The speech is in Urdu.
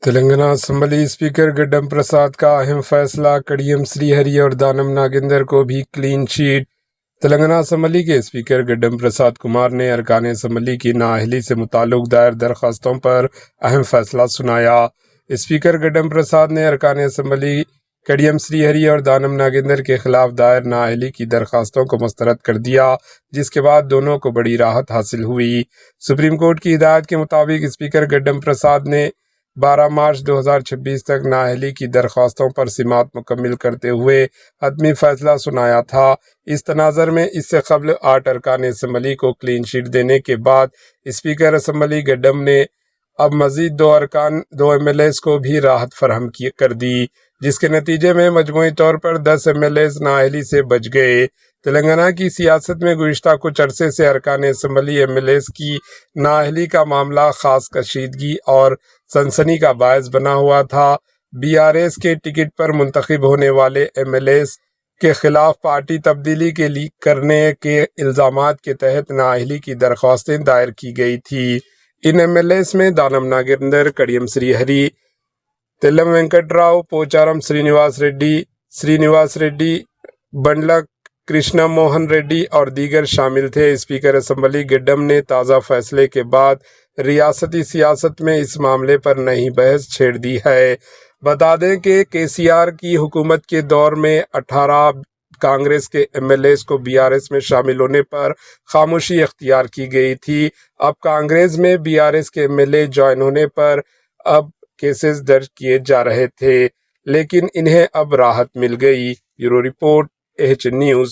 تلنگانہ اسمبلی اسپیکر گڈم پرساد کا اہم فیصلہ، کڑیم سری ہری اور دانم ناگیندر کو بھی کلین چیٹ۔ تلنگانہ اسمبلی کے اسپیکر گڈم پرساد کمار نے ارکان اسمبلی کی نااہلی سے متعلق دائر درخواستوں پر اہم فیصلہ سنایا۔ اسپیکر گڈم پرساد نے ارکان اسمبلی کڑیم سری ہری اور دانم ناگیندر کے خلاف دائر نااہلی کی درخواستوں کو مسترد کر دیا، جس کے بعد دونوں کو بڑی راحت حاصل ہوئی۔ سپریم کورٹ کی ہدایت کے مطابق اسپیکر گڈم پرساد نے 12 مارچ 2026 تک نااہلی کی درخواستوں پر سماعت مکمل کرتے ہوئے حتمی فیصلہ سنایا تھا۔ اس تناظر میں اس سے قبل 8 ارکان اسمبلی کو کلین چیٹ دینے کے بعد اسپیکر اسمبلی گڈم نے اب مزید 2 MLAs کو بھی راحت فراہم کر دی، جس کے نتیجے میں مجموعی طور پر 10 MLAs نااہلی سے بچ گئے۔ تلنگانہ کی سیاست میں گزشتہ کچھ عرصے سے ارکان اسمبلی MLAs کی نااہلی کا معاملہ خاص کشیدگی اور سنسنی کا باعث بنا ہوا تھا۔ BRS کے ٹکٹ پر منتخب ہونے والے MLAs کے خلاف پارٹی تبدیلی کرنے کے الزامات کے تحت نااہلی کی درخواستیں دائر کی گئی تھی۔ ان MLAs میں دانم ناگیندر، کڑیم سری ہری، تیلم وینکٹ راؤ، پوچارم سرینواس ریڈی، بنڈلہ کرشنا موہن ریڈی اور دیگر شامل تھے۔ اسپیکر اسمبلی گڈم نے تازہ فیصلے کے بعد ریاستی سیاست میں اس معاملے پر نئی بحث چھیڑ دی ہے۔ بتا دیں کہ KCR کی حکومت کے دور میں 18 کانگریس کے MLAs کو BRS میں شامل ہونے پر خاموشی اختیار کی گئی تھی۔ اب کانگریس میں BRS کے MLA جوائن ہونے پر اب کیسز درج کیے جا رہے تھے، لیکن انہیں اب راحت مل گئی۔ Bureau report, AH news.